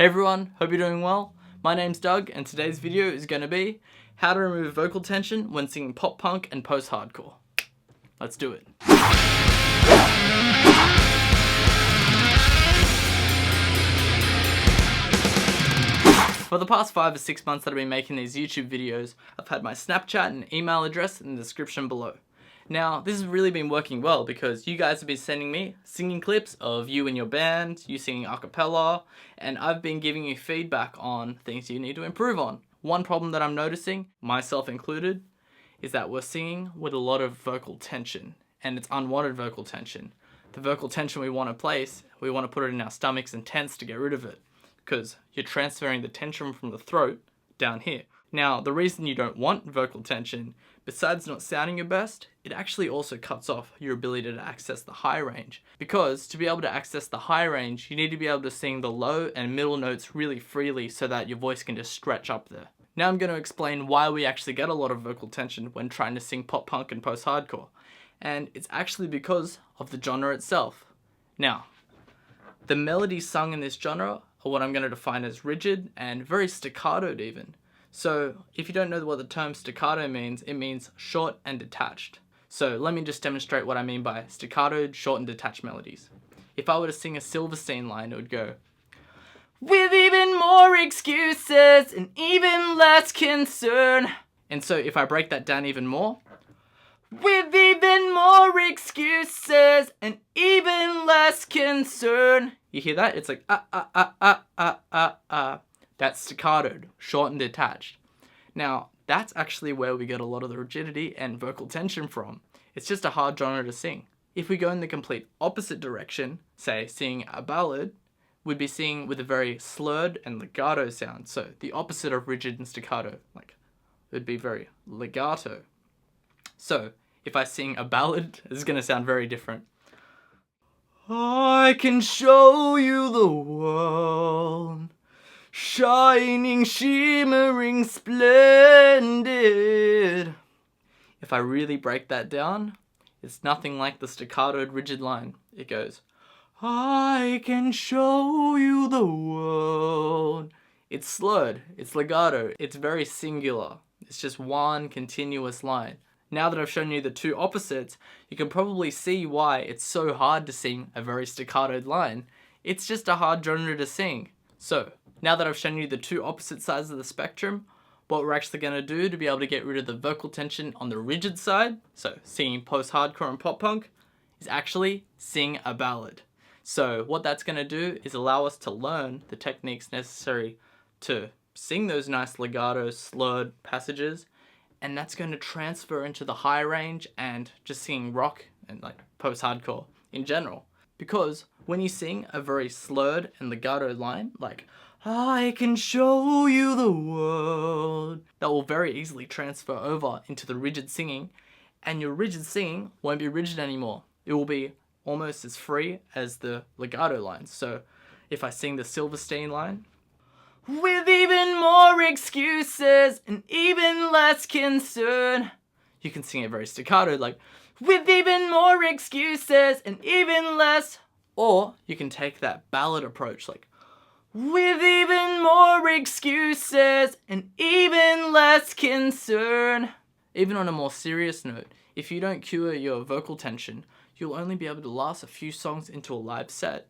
Hey everyone, hope you're doing well. My name's Doug and today's video is going to be how to remove vocal tension when singing pop punk and post-hardcore. Let's do it. For the past 5 or 6 months that I've been making these YouTube videos, I've had my Snapchat and email address in the description below. Now, this has really been working well because you guys have been sending me singing clips of you and your band, you singing a cappella, and I've been giving you feedback on things you need to improve on. One problem that I'm noticing, myself included, is that we're singing with a lot of vocal tension, and it's unwanted vocal tension. The vocal tension we want to place, we want to put it in our stomachs and tense to get rid of it, because you're transferring the tension from the throat down here. Now, the reason you don't want vocal tension, besides not sounding your best, it actually also cuts off your ability to access the high range. Because to be able to access the high range, you need to be able to sing the low and middle notes really freely so that your voice can just stretch up there. Now I'm going to explain why we actually get a lot of vocal tension when trying to sing pop punk and post-hardcore. And it's actually because of the genre itself. Now, the melodies sung in this genre are what I'm going to define as rigid and very staccatoed even. So if you don't know what the term staccato means, it means short and detached. So let me just demonstrate what I mean by staccatoed, short and detached melodies. If I were to sing a Silverstein line, it would go, with even more excuses and even less concern. And so if I break that down even more, with even more excuses and even less concern. You hear that? It's like That's staccatoed, short and detached. Now, that's actually where we get a lot of the rigidity and vocal tension from. It's just a hard genre to sing. If we go in the complete opposite direction, say singing a ballad, we'd be singing with a very slurred and legato sound. So the opposite of rigid and staccato, like it would be very legato. So if I sing a ballad, this is going to sound very different. I can show you the world, shining, shimmering, splendid. If I really break that down, it's nothing like the staccatoed rigid line. It goes, I can show you the world. It's slurred, it's legato, it's very singular. It's just one continuous line. Now that I've shown you the two opposites, you can probably see why it's so hard to sing a very staccatoed line. It's just a hard genre to sing. So, now that I've shown you the two opposite sides of the spectrum, what we're actually going to do to be able to get rid of the vocal tension on the rigid side, so singing post-hardcore and pop-punk, is actually sing a ballad. So what that's going to do is allow us to learn the techniques necessary to sing those nice legato, slurred passages, and that's going to transfer into the high range and just singing rock and like post-hardcore in general. Because when you sing a very slurred and legato line, like, I can show you the world, that will very easily transfer over into the rigid singing, and your rigid singing won't be rigid anymore. It will be almost as free as the legato lines. So if I sing the Silverstein line, with even more excuses and even less concern, you can sing it very staccato, like, with even more excuses and even less. Or you can take that ballad approach, like, with even more excuses and even less concern. Even on a more serious note, if you don't cure your vocal tension, you'll only be able to last a few songs into a live set.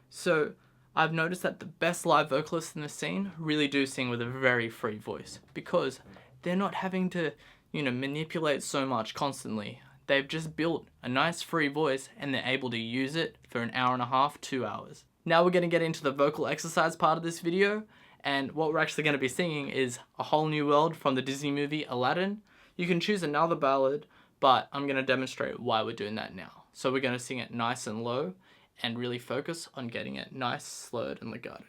So I've noticed that the best live vocalists in the scene really do sing with a very free voice because they're not having to, manipulate so much constantly. They've just built a nice free voice and they're able to use it for an hour and a half, 2 hours. Now we're going to get into the vocal exercise part of this video, and what we're actually going to be singing is A Whole New World from the Disney movie Aladdin. You can choose another ballad, but I'm going to demonstrate why we're doing that now. So we're going to sing it nice and low and really focus on getting it nice, slurred and legato.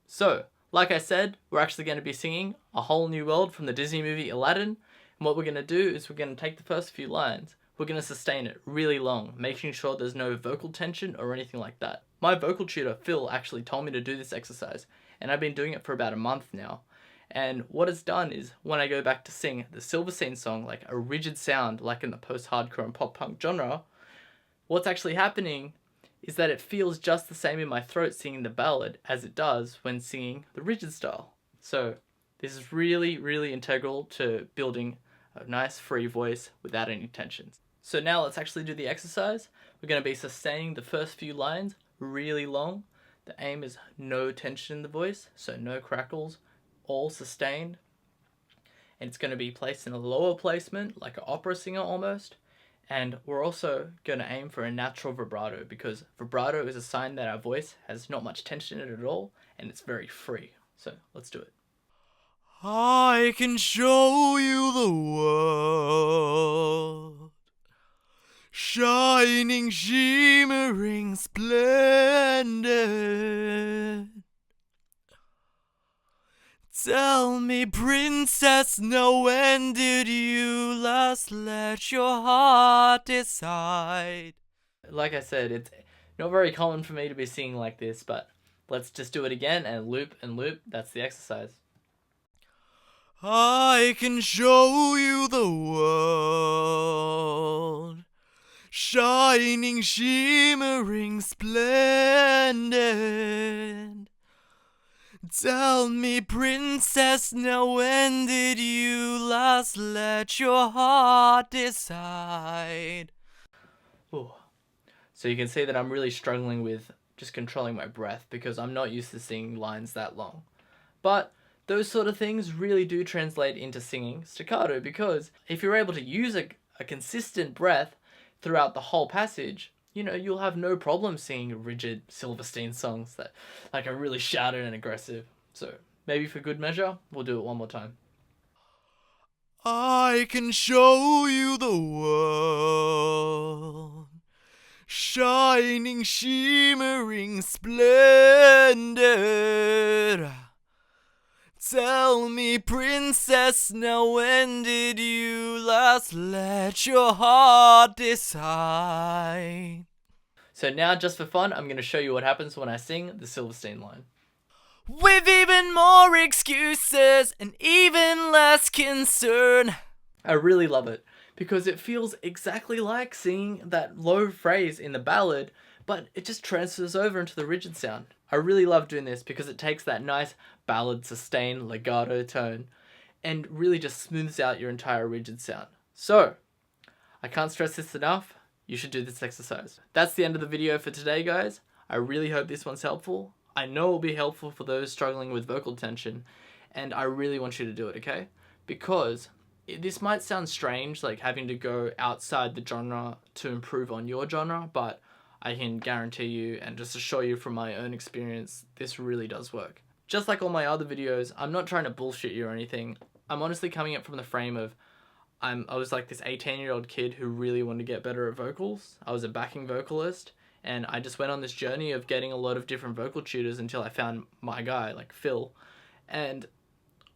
So, like I said, we're actually going to be singing A Whole New World from the Disney movie Aladdin. And what we're going to do is we're going to take the first few lines, we're going to sustain it really long, making sure there's no vocal tension or anything like that. My vocal tutor, Phil, actually told me to do this exercise, and I've been doing it for about a month now. And what it's done is, when I go back to sing the Silverstein song, like a rigid sound, like in the post-hardcore and pop-punk genre, what's actually happening is that it feels just the same in my throat singing the ballad as it does when singing the rigid style. So this is really, really integral to building a nice free voice without any tensions. So now let's actually do the exercise. We're going to be sustaining the first few lines really long. The aim is no tension in the voice, so no crackles, all sustained. And it's going to be placed in a lower placement, like an opera singer almost. And we're also going to aim for a natural vibrato, because vibrato is a sign that our voice has not much tension in it at all, and it's very free. So let's do it. I can show you the world, shining, shimmering, splendid. Tell me, princess, now when did you last let your heart decide? Like I said, it's not very common for me to be singing like this, but let's just do it again and loop and loop. That's the exercise. I can show you the world, shining, shimmering, splendid. Tell me, princess, now when did you last let your heart decide? Ooh. So you can see that I'm really struggling with just controlling my breath because I'm not used to singing lines that long. But those sort of things really do translate into singing staccato, because if you're able to use a consistent breath throughout the whole passage, you know, you'll have no problem singing rigid Silverstein songs that like are really shouted and aggressive. So maybe for good measure, we'll do it one more time. I can show you the world, shining, shimmering, splendid. Tell me, princess, now when did you last let your heart decide? So now, just for fun, I'm going to show you what happens when I sing the Silverstein line. With even more excuses and even less concern. I really love it because it feels exactly like singing that low phrase in the ballad, but it just transfers over into the rigid sound. I really love doing this because it takes that nice ballad sustained legato tone and really just smooths out your entire rigid sound. So, I can't stress this enough. You should do this exercise. That's the end of the video for today, guys. I really hope this one's helpful. I know it will be helpful for those struggling with vocal tension, and I really want you to do it, okay? Because this might sound strange, like having to go outside the genre to improve on your genre, but I can guarantee you and just assure you from my own experience, this really does work. Just like all my other videos, I'm not trying to bullshit you or anything. I'm honestly coming up from the frame of I was like this 18-year-old kid who really wanted to get better at vocals. I was a backing vocalist, and I just went on this journey of getting a lot of different vocal tutors until I found my guy, like Phil. And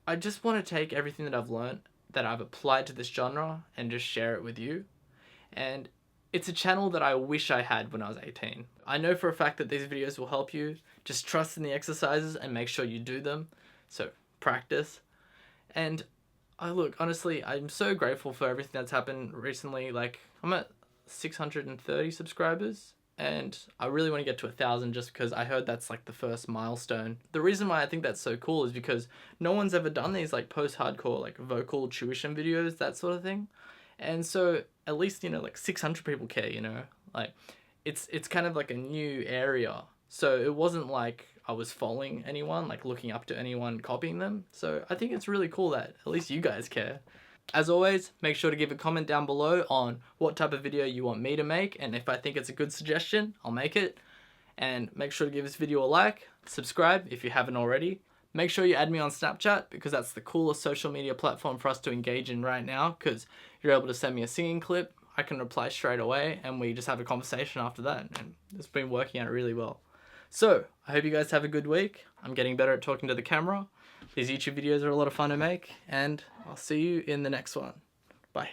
I just want to take everything that I've learned, that I've applied to this genre, and just share it with you. And it's a channel that I wish I had when I was 18. I know for a fact that these videos will help you. Just trust in the exercises and make sure you do them. So practice. And look, honestly, I'm so grateful for everything that's happened recently. Like, I'm at 630 subscribers, and I really want to get to 1,000 just because I heard that's like the first milestone. The reason why I think that's so cool is because no one's ever done these like post-hardcore, like vocal tuition videos, that sort of thing. And so at least, you know, like 600 people care, you know, like it's kind of like a new area. So it wasn't like I was following anyone, like looking up to anyone, copying them. So I think it's really cool that at least you guys care. As always, make sure to give a comment down below on what type of video you want me to make, and if I think it's a good suggestion, I'll make it. And make sure to give this video a like, subscribe if you haven't already. Make sure you add me on Snapchat, because that's the coolest social media platform for us to engage in right now, because you're able to send me a singing clip, I can reply straight away, and we just have a conversation after that, and it's been working out really well. So, I hope you guys have a good week. I'm getting better at talking to the camera. These YouTube videos are a lot of fun to make, and I'll see you in the next one. Bye.